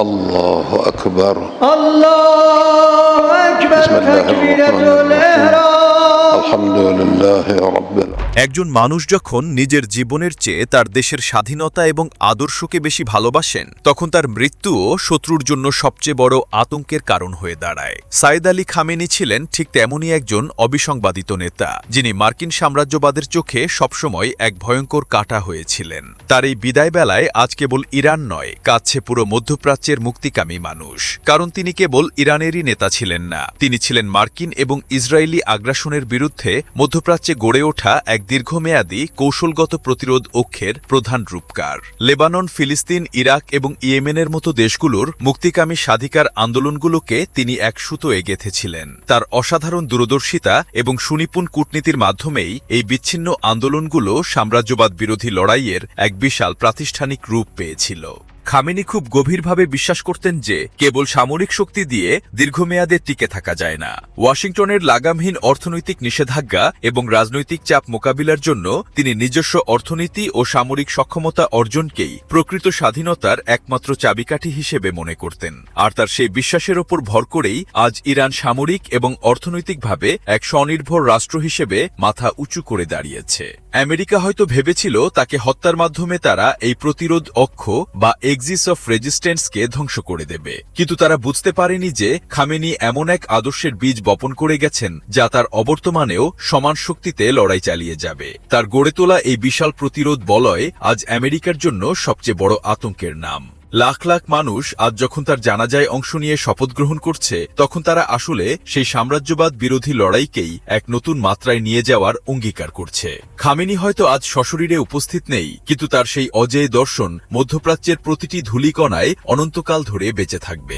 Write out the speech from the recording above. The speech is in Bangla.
الله أكبر الله أكبر بسم الله تكبيرة الرحمن الإحرام الحمد لله رب العالمين একজন মানুষ যখন নিজের জীবনের চেয়ে তার দেশের স্বাধীনতা এবং আদর্শকে বেশি ভালোবাসেন তখন তার মৃত্যুও শত্রুর জন্য সবচেয়ে বড় আতঙ্কের কারণ হয়ে দাঁড়ায়। সাইদ আলী খামেনি ছিলেন ঠিক তেমনই একজন অবিসংবাদিত নেতা, যিনি মার্কিন সাম্রাজ্যবাদের চোখে সবসময় এক ভয়ঙ্কর কাঁটা হয়েছিলেন। তার এই বিদায় বেলায় আজ কেবল ইরান নয়, কাঁদছে পুরো মধ্যপ্রাচ্যের মুক্তিকামী মানুষ। কারণ তিনি কেবল ইরানেরই নেতা ছিলেন না, তিনি ছিলেন মার্কিন এবং ইসরায়েলি আগ্রাসনের বিরুদ্ধে মধ্যপ্রাচ্যে গড়ে ওঠা এক দীর্ঘমেয়াদী কৌশলগত প্রতিরোধ অক্ষের প্রধান রূপকার। লেবানন, ফিলিস্তিন, ইরাক এবং ইয়েমেনের মতো দেশগুলোর মুক্তিকামী স্বাধিকার আন্দোলনগুলোকে তিনি এক সুতোয় গেঁথেছিলেন। তার অসাধারণ দূরদর্শিতা এবং সুনিপুণ কূটনীতির মাধ্যমেই এই বিচ্ছিন্ন আন্দোলনগুলো সাম্রাজ্যবাদ বিরোধী লড়াইয়ের এক বিশাল প্রাতিষ্ঠানিক রূপ পেয়েছিল। খামেনি খুব গভীরভাবে বিশ্বাস করতেন যে কেবল সামরিক শক্তি দিয়ে দীর্ঘমেয়াদে টিকে থাকা যায় না। ওয়াশিংটনের লাগামহীন অর্থনৈতিক নিষেধাজ্ঞা এবং রাজনৈতিক চাপ মোকাবিলার জন্য তিনি নিজস্ব অর্থনীতি ও সামরিক সক্ষমতা অর্জনকেই প্রকৃত স্বাধীনতার একমাত্র চাবিকাঠি হিসেবে মনে করতেন। আর তার সেই বিশ্বাসের ওপর ভর করেই আজ ইরান সামরিক এবং অর্থনৈতিকভাবে এক স্বনির্ভর রাষ্ট্র হিসেবে মাথা উঁচু করে দাঁড়িয়েছে। আমেরিকা হয়তো ভেবেছিল তাকে হত্যার মাধ্যমে তারা এই প্রতিরোধ অক্ষ বা এক্সিস অফ রেজিস্ট্যান্সকে ধ্বংস করে দেবে, কিন্তু তারা বুঝতে পারেনি যে খামেনি এমন এক আদর্শের বীজ বপন করে গেছেন যা তার অবর্তমানেও সমান শক্তিতে লড়াই চালিয়ে যাবে। তার গড়ে তোলা এই বিশাল প্রতিরোধ বলয় আজ আমেরিকার জন্য সবচেয়ে বড় আতঙ্কের নাম। লাখ লাখ মানুষ আজ যখন তার জানাজায় অংশ নিয়ে শপথ গ্রহণ করছে, তখন তারা আসলে সেই সাম্রাজ্যবাদ বিরোধী লড়াইকেই এক নতুন মাত্রায় নিয়ে যাওয়ার অঙ্গীকার করছে। খামেনি হয়তো আজ সশরীরে উপস্থিত নেই, কিন্তু তার সেই অজেয় দর্শন মধ্যপ্রাচ্যের প্রতিটি ধূলিকণায় অনন্তকাল ধরে বেঁচে থাকবে।